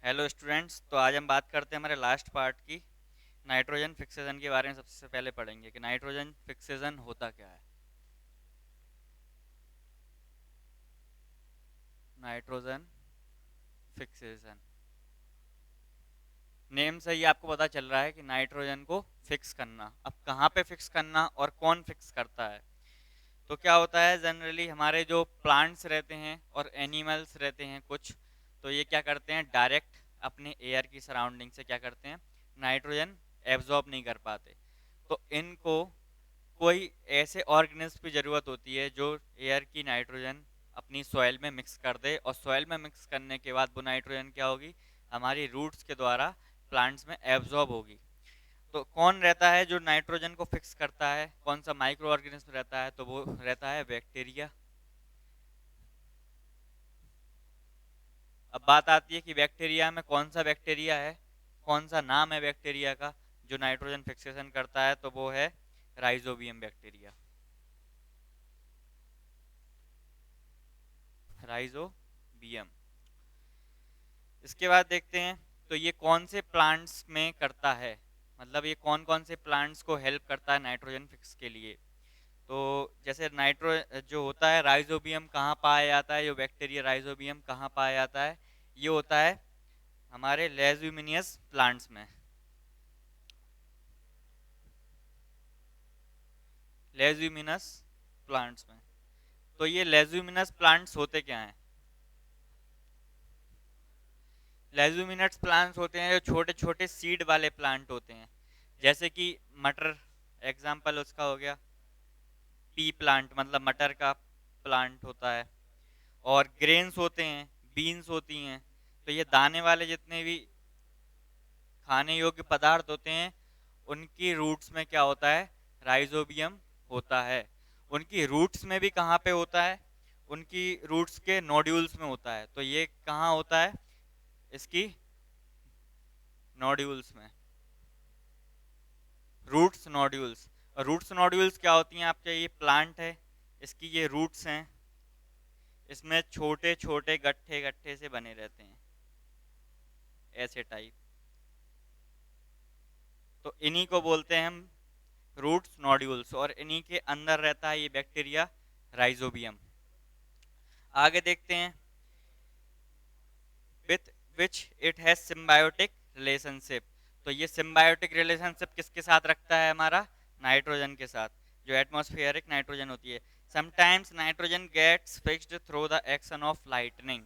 Hello students. तो आज हम बात करते हैं हमारे लास्ट पार्ट की नाइट्रोजन फिक्सेशन के बारे में। सबसे पहले पढ़ेंगे कि नाइट्रोजन फिक्सेशन होता क्या है। नाइट्रोजन फिक्सेशन, नेम से ही आपको पता चल रहा है कि नाइट्रोजन को फिक्स करना। अब कहाँ पे फिक्स करना और कौन फिक्स करता है। तो क्या होता है, जनरली हमारे जो प्लांट्स रहते हैं और एनिमल्स रहते हैं कुछ, तो ये क्या करते हैं, डायरेक्ट अपने एयर की सराउंडिंग से क्या करते हैं, नाइट्रोजन एब्जॉर्ब नहीं कर पाते। तो इनको कोई ऐसे ऑर्गेनिज्म की ज़रूरत होती है जो एयर की नाइट्रोजन अपनी सॉइल में मिक्स कर दे, और सॉइल में मिक्स करने के बाद वो नाइट्रोजन क्या होगी, हमारी रूट्स के द्वारा प्लांट्स में एब्जॉर्ब होगी। तो कौन रहता है जो नाइट्रोजन को फिक्स करता है, कौन सा माइक्रो ऑर्गेनिज्म रहता है, तो वो रहता है बैक्टीरिया। अब बात आती है कि बैक्टीरिया में कौन सा बैक्टीरिया है, कौन सा नाम है बैक्टीरिया का जो नाइट्रोजन फिक्सेशन करता है, तो वो है राइजोबियम बैक्टीरिया। राइजोबियम। इसके बाद देखते हैं तो ये कौन से प्लांट्स में करता है, मतलब ये कौन कौन से प्लांट्स को हेल्प करता है नाइट्रोजन फिक्स के लिए। तो जैसे नाइट्रो जो होता है राइजोबियम कहाँ पाया जाता है, जो बैक्टीरिया राइजोबियम कहाँ पाया जाता है, ये होता है हमारे लेज्यूमिनियस प्लांट्स में। लेज्यूमिनस प्लांट्स में। तो ये लेज्यूमिनस प्लांट्स होते क्या हैं। लेज्यूमिनस प्लांट्स होते हैं जो छोटे छोटे सीड वाले प्लांट होते हैं, जैसे कि मटर, एग्जाम्पल उसका हो गया। पी प्लांट मतलब मटर का प्लांट होता है। और ग्रेन्स होते हैं, बीन्स होती हैं। तो ये दाने वाले जितने भी खाने योग्य पदार्थ होते हैं, उनकी रूट्स में क्या होता है, राइजोबियम होता है। उनकी रूट्स में भी कहाँ पे होता है, उनकी रूट्स के नोड्यूल्स में होता है। तो ये कहाँ होता है, इसकी नोड्यूल्स में, रूट्स नोड्यूल्स। और रूट्स नोड्यूल्स क्या होती हैं, आपके ये प्लांट है, इसकी ये रूट्स हैं, इसमें छोटे छोटे गट्ठे गट्ठे से बने रहते हैं, ऐसे टाइप। तो इन्हीं को बोलते हैं हम रूट्स नोड्यूल्स, और इन्हीं के अंदर रहता है ये बैक्टीरिया राइजोबियम। आगे देखते हैं, with which it has symbiotic relationship. तो ये सिम्बायोटिक रिलेशनशिप किसके साथ रखता है, हमारा नाइट्रोजन के साथ, जो एटमॉस्फेरिक नाइट्रोजन होती है। Sometimes nitrogen gets fixed through the action of lightning.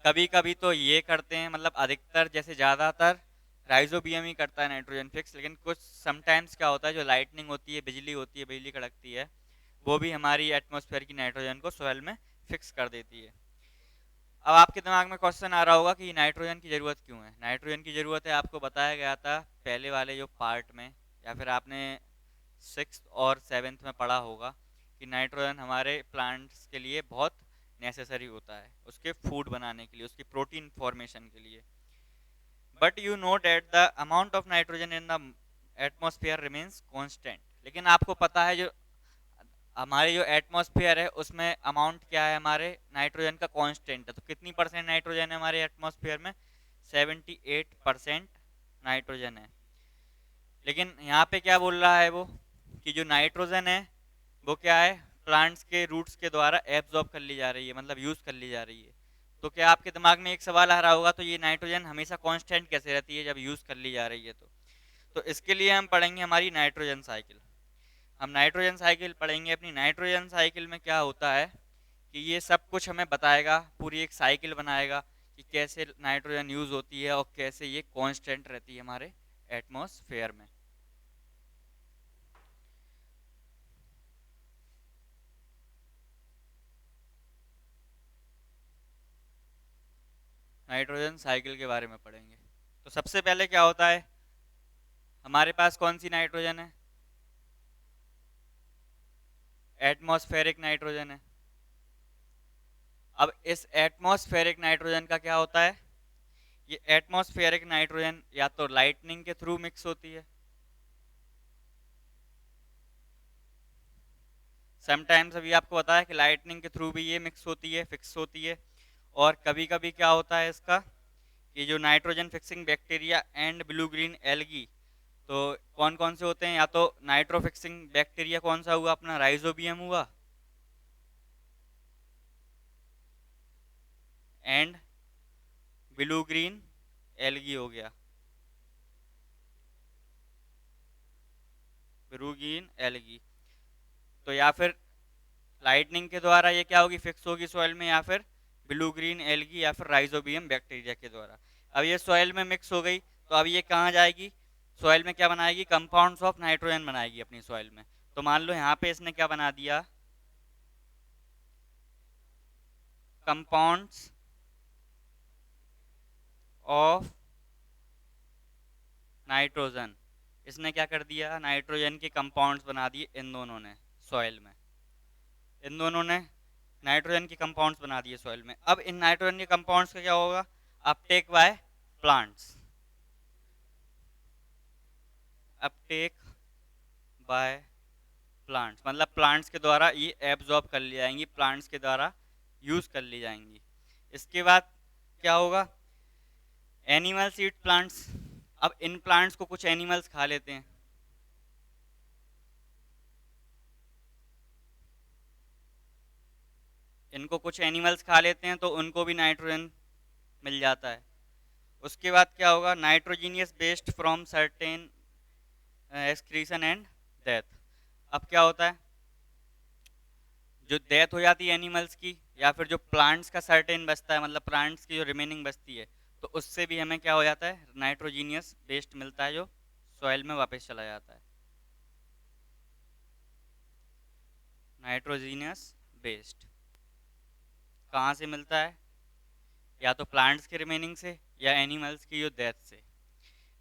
कभी कभी तो ये करते हैं, मतलब अधिकतर जैसे ज़्यादातर राइजोबियम ही करता है नाइट्रोजन फिक्स, लेकिन कुछ समटाइम्स क्या होता है, जो लाइटनिंग होती है, बिजली होती है, बिजली कड़कती है, वो भी हमारी एटमॉस्फेयर की नाइट्रोजन को सोयल में फिक्स कर देती है। अब आपके दिमाग में क्वेश्चन आ रहा होगा कि नाइट्रोजन की ज़रूरत क्यों है। नाइट्रोजन की ज़रूरत है, आपको बताया गया था पहले वाले जो पार्ट में, या फिर आपने सिक्स और सेवेंथ में पढ़ा होगा कि नाइट्रोजन हमारे प्लांट्स के लिए बहुत नेसेसरी होता है, उसके फूड बनाने के लिए, उसकी प्रोटीन फॉर्मेशन के लिए। But you know that the amount of nitrogen in the atmosphere remains constant. लेकिन आपको पता है जो हमारे जो एटमॉस्फेयर है उसमें अमाउंट क्या है, हमारे नाइट्रोजन का कांस्टेंट है। तो कितनी परसेंट नाइट्रोजन है हमारे एटमॉस्फेयर में, 78% नाइट्रोजन है। लेकिन यहाँ पे क्या बोल रहा है वो, कि जो नाइट्रोजन है वो क्या है, प्लांट्स के रूट्स के द्वारा एब्जॉर्ब कर ली जा रही है, मतलब यूज कर ली जा रही है। तो क्या आपके दिमाग में एक सवाल आ रहा होगा, तो ये नाइट्रोजन हमेशा कांस्टेंट कैसे रहती है जब यूज कर ली जा रही है। तो इसके लिए हम पढ़ेंगे हमारी नाइट्रोजन साइकिल। हम नाइट्रोजन साइकिल पढ़ेंगे। अपनी नाइट्रोजन साइकिल में क्या होता है कि ये सब कुछ हमें बताएगा, पूरी एक साइकिल बनाएगा कि कैसे नाइट्रोजन यूज होती है और कैसे ये कांस्टेंट रहती है हमारे एटमॉस्फेयर में। नाइट्रोजन साइकिल के बारे में पढ़ेंगे। तो सबसे पहले क्या होता है, हमारे पास कौन सी नाइट्रोजन है, एटमॉस्फेरिक नाइट्रोजन है। अब इस एटमॉस्फेरिक नाइट्रोजन का क्या होता है, ये एटमॉस्फेरिक नाइट्रोजन या तो लाइटनिंग के थ्रू मिक्स होती है, समटाइम्स अभी आपको बताया कि लाइटनिंग के थ्रू भी ये मिक्स होती है, फिक्स होती है। और कभी कभी क्या होता है इसका, कि जो nitrogen fixing bacteria and blue green algae, तो कौन कौन से होते हैं? या तो नाइट्रो फिक्सिंग बैक्टीरिया कौन सा हुआ अपना, राइजोबियम हुआ, एंड ब्लू ग्रीन एल्गी हो गया, ब्लू ग्रीन एल्गी। तो या फिर लाइटनिंग के द्वारा ये क्या होगी, फिक्स होगी सॉइल में, या फिर ब्लू ग्रीन एल्गी या फिर राइजोबियम बैक्टीरिया के द्वारा। अब ये सॉइल में मिक्स हो गई, तो अब ये कहाँ जाएगी, सॉइल में क्या बनाएगी, कंपाउंड्स ऑफ नाइट्रोजन बनाएगी अपनी सॉइल में। तो मान लो यहाँ पे इसने क्या बना दिया, कंपाउंड्स ऑफ नाइट्रोजन, इसने क्या कर दिया, नाइट्रोजन के कंपाउंड्स बना दिए इन दोनों ने सॉइल में, इन दोनों ने नाइट्रोजन के कंपाउंड्स बना दिए सॉइल में। अब इन नाइट्रोजन के कंपाउंड्स का क्या होगा, Uptake by plants, Uptake by plants, मतलब प्लांट्स के द्वारा ये एब्जॉर्ब कर ली जाएंगी, प्लांट्स के द्वारा यूज कर ली जाएंगी। इसके बाद क्या होगा, एनिमल्स ईट प्लांट्स। अब इन प्लांट्स को कुछ एनिमल्स खा लेते हैं, इनको कुछ एनिमल्स खा लेते हैं, तो उनको भी नाइट्रोजन मिल जाता है। उसके बाद क्या होगा, nitrogenous based from certain excretion and death. अब क्या होता है, जो डेथ हो जाती है एनिमल्स की, या फिर जो प्लांट्स का सर्टेन बचता है, मतलब प्लांट्स की जो रिमेनिंग बचती है, तो उससे भी हमें क्या हो जाता है, नाइट्रोजीनियस बेस्ड मिलता है, जो सॉइल में वापस चला जाता है, नाइट्रोजीनियस बेस्ड। कहाँ से मिलता है, या तो प्लांट्स के रिमेनिंग से, या एनिमल्स की जो डेथ से।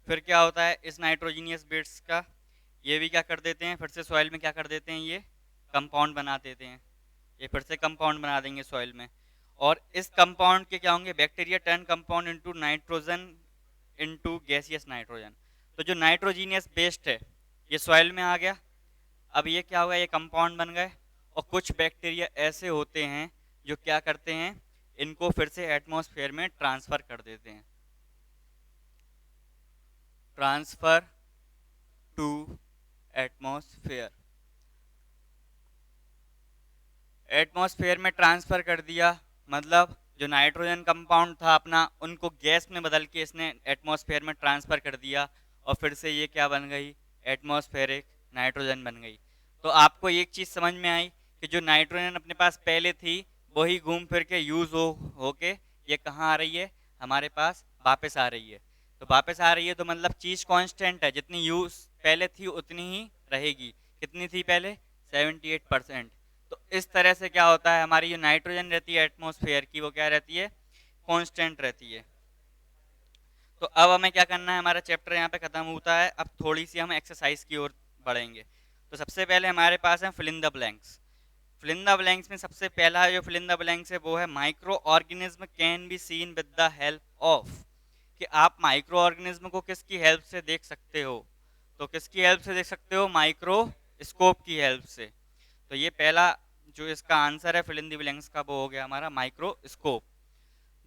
फिर क्या होता है, इस नाइट्रोजीनियस बेस्ड का ये भी क्या कर देते हैं, फिर से सॉइल में क्या कर देते हैं, ये कंपाउंड बना देते हैं, ये फिर से कंपाउंड बना देंगे सॉइल में। और इस कंपाउंड के क्या होंगे, bacteria turn compound into nitrogen into gaseous nitrogen. तो जो नाइट्रोजीनियस बेस्ड है ये सॉइल में आ गया, अब ये क्या होगा, ये कंपाउंड बन गए। और कुछ बैक्टीरिया ऐसे होते हैं जो क्या करते हैं, इनको फिर से एटमॉस्फेयर में ट्रांसफर कर देते हैं, ट्रांसफर टू एटमॉस्फेयर, एटमॉस्फेयर में ट्रांसफर कर दिया, मतलब जो नाइट्रोजन कंपाउंड था अपना, उनको गैस में बदल के इसने एटमॉस्फेयर में ट्रांसफर कर दिया, और फिर से ये क्या बन गई, एटमॉस्फेरिक नाइट्रोजन बन गई। तो आपको एक चीज़ समझ में आई कि जो नाइट्रोजन अपने पास पहले थी, वही घूम फिर के यूज होके ये कहाँ आ रही है, हमारे पास वापस आ रही है। तो वापस आ रही है तो मतलब चीज़ कांस्टेंट है, जितनी यूज पहले थी उतनी ही रहेगी। कितनी थी पहले, 78%। तो इस तरह से क्या होता है, हमारी जो नाइट्रोजन रहती है एटमॉस्फेयर की, वो क्या रहती है, कांस्टेंट रहती है। तो अब हमें क्या करना है, हमारा चैप्टर यहाँ पे खत्म होता है, अब थोड़ी सी हम एक्सरसाइज की ओर बढ़ेंगे। तो सबसे पहले हमारे पास है fill in the blanks. Fill in the blanks में सबसे पहला जो फिल इन द ब्लैंक्स है वो है micro organism can be seen with the help of, कि आप माइक्रो ऑर्गेनिज्म को किसकी हेल्प से देख सकते हो, तो किसकी हेल्प से देख सकते हो, माइक्रोस्कोप की हेल्प से। तो ये पहला जो इसका आंसर है फिल इन द ब्लैंक्स का, वो हो गया हमारा माइक्रोस्कोप।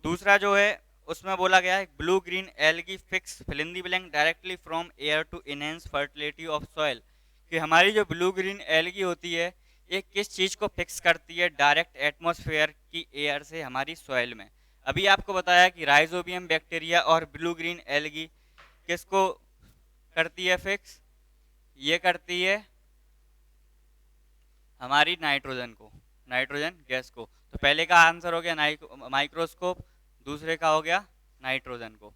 दूसरा जो है उसमें बोला गया है blue green algae fix fill in the blank directly from air to enhance fertility of soil, कि हमारी जो ब्लू ग्रीन एल्गी होती है ये किस चीज़ को फिक्स करती है, डायरेक्ट एटमॉस्फेयर की एयर से हमारी सॉइल में। अभी आपको बताया कि राइजोबियम बैक्टीरिया और ब्लू ग्रीन एल्गी किसको करती है फिक्स, ये करती है हमारी नाइट्रोजन को, नाइट्रोजन गैस को। तो पहले का आंसर हो गया माइक्रोस्कोप, दूसरे का हो गया नाइट्रोजन को।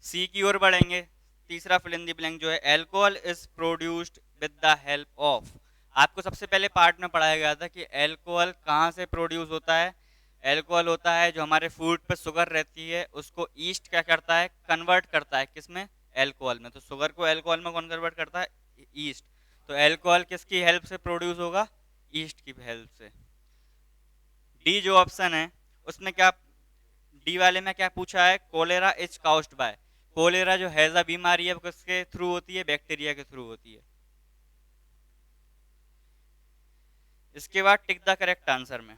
सी की ओर बढ़ेंगे, तीसरा फिल इन द ब्लैंक जो है, alcohol is produced with the help of. आपको सबसे पहले पार्ट में पढ़ाया गया था कि एल्कोहल कहाँ से प्रोड्यूस होता है, एल्कोहल होता है जो हमारे फूड पे शुगर रहती है उसको ईस्ट क्या करता है, कन्वर्ट करता है, किसमें, एल्कोहल में। तो शुगर को एल्कोहल में कौन कन्वर्ट करता है, ईस्ट। तो एल्कोहल किसकी हेल्प से प्रोड्यूस होगा, ईस्ट की हेल्प से। डी जो ऑप्शन है उसमें क्या, डी वाले में क्या पूछा है, कोलेरा इज काउस्ड बाय, कोलेरा जो हैजा बीमारी है वो किसके थ्रू होती है, बैक्टीरिया के थ्रू होती है। इसके बाद टिक द करेक्ट आंसर में,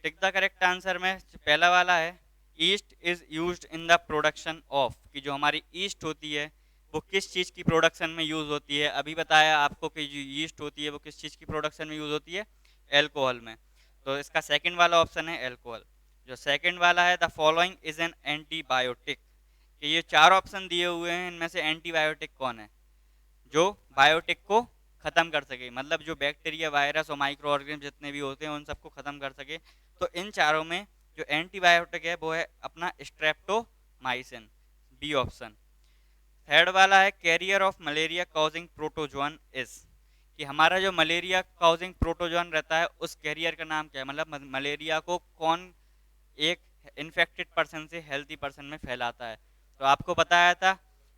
टिक द करेक्ट आंसर में पहला वाला है east is used in the production of, कि जो हमारी ईस्ट होती है वो किस चीज़ की प्रोडक्शन में यूज़ होती है। अभी बताया आपको कि जो ईस्ट होती है वो किस चीज़ की प्रोडक्शन में यूज़ होती है, एल्कोहल में। तो इसका सेकंड वाला ऑप्शन है एल्कोहल। जो सेकंड वाला है, the following is an antibiotic, कि ये चार ऑप्शन दिए हुए हैं, इनमें से एंटीबायोटिक कौन है जो बायोटिक को खत्म कर सके, मतलब जो बैक्टीरिया, वायरस और माइक्रो ऑर्गेनिज्म जितने भी होते हैं उन सबको खत्म कर सके। तो इन चारों में जो एंटीबायोटिक है वो है अपना स्ट्रेप्टोमाइसिन, बी ऑप्शन। थर्ड वाला है carrier of malaria causing protozoan is, कि हमारा जो मलेरिया कॉजिंग प्रोटोजोन रहता है उस कैरियर का नाम क्या है, मतलब मलेरिया को कौन एक इन्फेक्टेड पर्सन से हेल्थी पर्सन में फैलाता है। तो आपको बताया था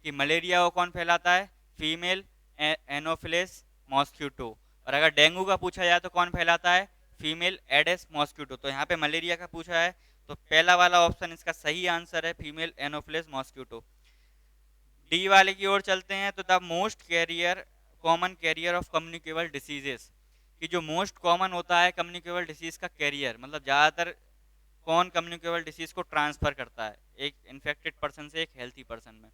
कि मलेरिया को कौन फैलाता है, फीमेल एनोफिलिस मॉस्क्यूटो। और अगर डेंगू का पूछा जाए तो कौन फैलाता है, फीमेल एडेस मॉस्क्यूटो। तो यहाँ पे मलेरिया का पूछा है तो पहला वाला ऑप्शन इसका सही आंसर है, फीमेल एनोफिलिस मॉस्क्यूटो। डी वाले की ओर चलते हैं, तो the most carrier common carrier of communicable diseases, कि जो मोस्ट कॉमन होता है कम्युनिकेबल डिसीज का कैरियर, मतलब ज़्यादातर कौन कम्युनिकेबल डिसीज को ट्रांसफर करता है एक इन्फेक्टेड पर्सन से एक हेल्थी पर्सन में।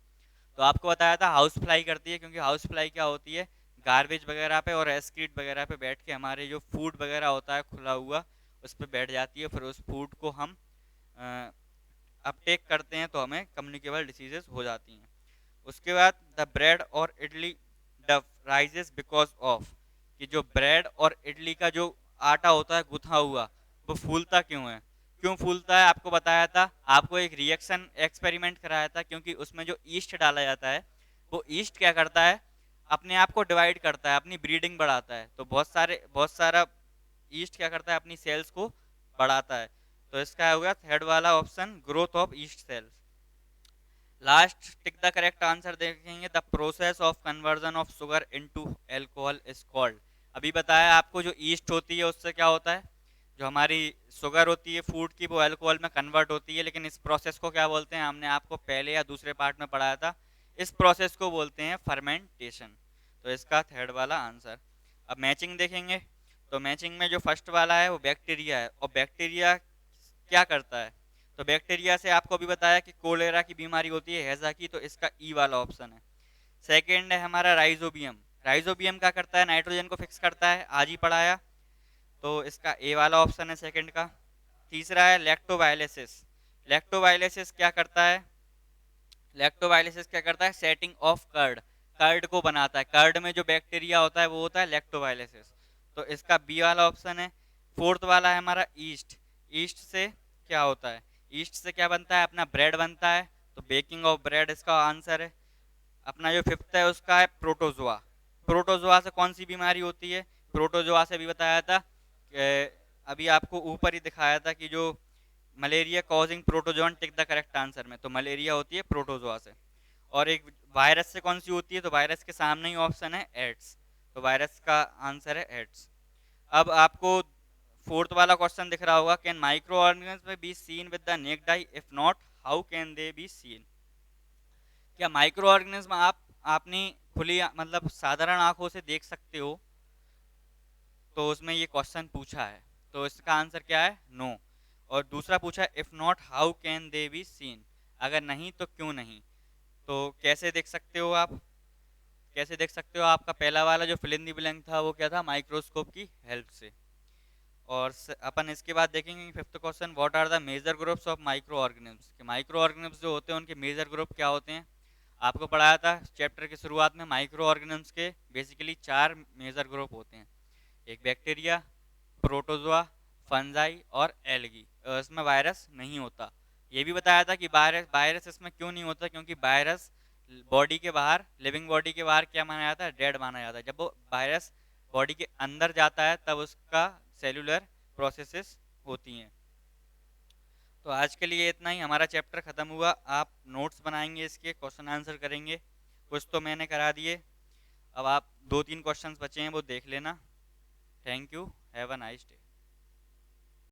तो आपको बताया था हाउस फ्लाई करती है, क्योंकि हाउस फ्लाई क्या होती है, गार्बेज वगैरह पे और एस्क्रीट वगैरह पे बैठ के हमारे जो फूड वगैरह होता है खुला हुआ उस पर बैठ जाती है, फिर उस फूड को हम अपटेक करते हैं तो हमें कम्युनिकेबल डिसीजेस हो जाती हैं। उसके बाद द ब्रेड और इडली डफ राइजेस बिकॉज ऑफ, कि जो ब्रेड और इडली का जो आटा होता है गुथा हुआ वो फूलता क्यों है, क्यों फूलता है आपको बताया था। आपको एक रिएक्शन एक्सपेरिमेंट कराया था, क्योंकि उसमें जो ईस्ट डाला जाता है वो ईस्ट क्या करता है, अपने आप को डिवाइड करता है, अपनी ब्रीडिंग बढ़ाता है। तो बहुत सारा ईस्ट क्या करता है, अपनी सेल्स को बढ़ाता है। तो इसका हो गया थर्ड वाला option, growth of yeast cells. Last tick the correct answer देखेंगे, the process of conversion of sugar into alcohol is called. अभी बताया आपको जो ईस्ट होती है उससे क्या होता है, जो हमारी शुगर होती है फूड की वो अल्कोहल में कन्वर्ट होती है, लेकिन इस प्रोसेस को क्या बोलते हैं, हमने आपको पहले या दूसरे पार्ट में पढ़ाया था, इस प्रोसेस को बोलते हैं फर्मेंटेशन। तो इसका थर्ड वाला आंसर। अब मैचिंग देखेंगे, तो मैचिंग में जो फर्स्ट वाला है वो बैक्टीरिया है, और बैक्टीरिया क्या करता है, तो बैक्टीरिया से आपको भी बताया कि कोलेरा की बीमारी होती है हैजा की, तो इसका ई वाला ऑप्शन है। सेकेंड है हमारा राइजोबियम, राइजोबियम क्या करता है, नाइट्रोजन को फिक्स करता है, आज ही पढ़ाया, तो इसका ए वाला ऑप्शन है सेकंड का। तीसरा है लैक्टोबायलिसिस, लैक्टोबायलिसिस क्या करता है, लैक्टोबायलिसिस क्या करता है, सेटिंग ऑफ कर्ड, कर्ड को बनाता है, कर्ड में जो बैक्टीरिया होता है वो होता है लैक्टोबायलिसिस, तो इसका बी वाला ऑप्शन है। फोर्थ वाला है हमारा ईस्ट, ईस्ट से क्या होता है, ईस्ट से क्या बनता है, अपना ब्रेड बनता है, तो बेकिंग ऑफ ब्रेड इसका आंसर है। अपना जो फिफ्थ है उसका है प्रोटोजोआ, प्रोटोजोआ से कौन सी बीमारी होती है, प्रोटोजोआ से भी बताया था, अभी आपको ऊपर ही दिखाया था कि जो malaria causing protozoan tick the correct answer में, तो मलेरिया होती है प्रोटोजोआ से। और एक वायरस से कौन सी होती है, तो वायरस के सामने ही ऑप्शन है एड्स, तो वायरस का आंसर है एड्स। अब आपको फोर्थ वाला क्वेश्चन दिख रहा होगा, can micro organism be seen with the necked I, if not how can they be seen, क्या माइक्रो ऑर्गेनिज्म आपने खुली मतलब साधारण आंखों से देख सकते हो, तो उसमें ये क्वेश्चन पूछा है, तो इसका आंसर क्या है, नो। और दूसरा पूछा है if not how can they be seen, अगर नहीं तो क्यों नहीं, तो कैसे देख सकते हो आप, कैसे देख सकते हो, आपका पहला वाला जो फिल इन द ब्लैंक था वो क्या था, माइक्रोस्कोप की हेल्प से। और अपन इसके बाद देखेंगे fifth question, what are the major groups of micro organism, कि माइक्रो ऑर्गेनिज्म जो होते हैं उनके मेजर ग्रुप क्या होते हैं। आपको पढ़ाया था चैप्टर की शुरुआत में, माइक्रो ऑर्गेनिज्म के बेसिकली चार मेजर ग्रुप होते हैं, एक बैक्टीरिया, प्रोटोजोआ, फंजाई और एल्गी। इसमें वायरस नहीं होता। ये भी बताया था कि वायरस वायरस इसमें क्यों नहीं होता, क्योंकि वायरस बॉडी के बाहर, लिविंग बॉडी के बाहर क्या माना जाता है, डेड माना जाता है। जब वो वायरस बॉडी के अंदर जाता है तब उसका सेलुलर प्रोसेसेस होती हैं। तो आज के लिए इतना ही, हमारा चैप्टर ख़त्म हुआ। आप नोट्स बनाएंगे, इसके क्वेश्चन आंसर करेंगे, कुछ तो मैंने करा दिए, अब आप 2-3 क्वेश्चंस बचे हैं वो देख लेना। Thank you, have a nice day.